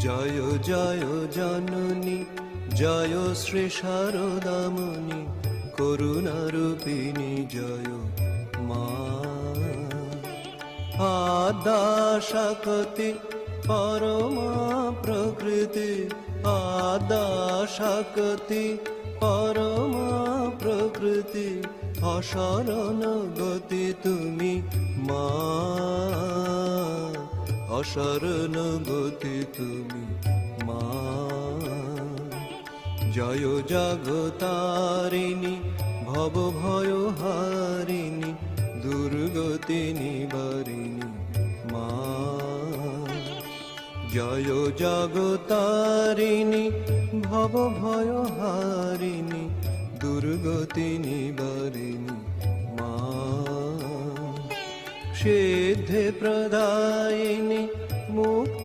জয় জয় জননী জয় শ্রী শারদামণি করুণারূপিণী জয় মা। আদ্যা শক্তি পরমা প্রকৃতি, আদ্যা শক্তি পরমা প্রকৃতি, অশরণ গতি তুমি মা, অশরণ গতি তুমি মা। জয় জগতারিণী ভব ভয় হারিণী দুর্গতি নিবারিণী মা। জয় জগতারিণী ভব ভয় হারিণী দুর্গতি নিবারিণী মা। সিদ্ধি প্রদায়িনী মুক্তি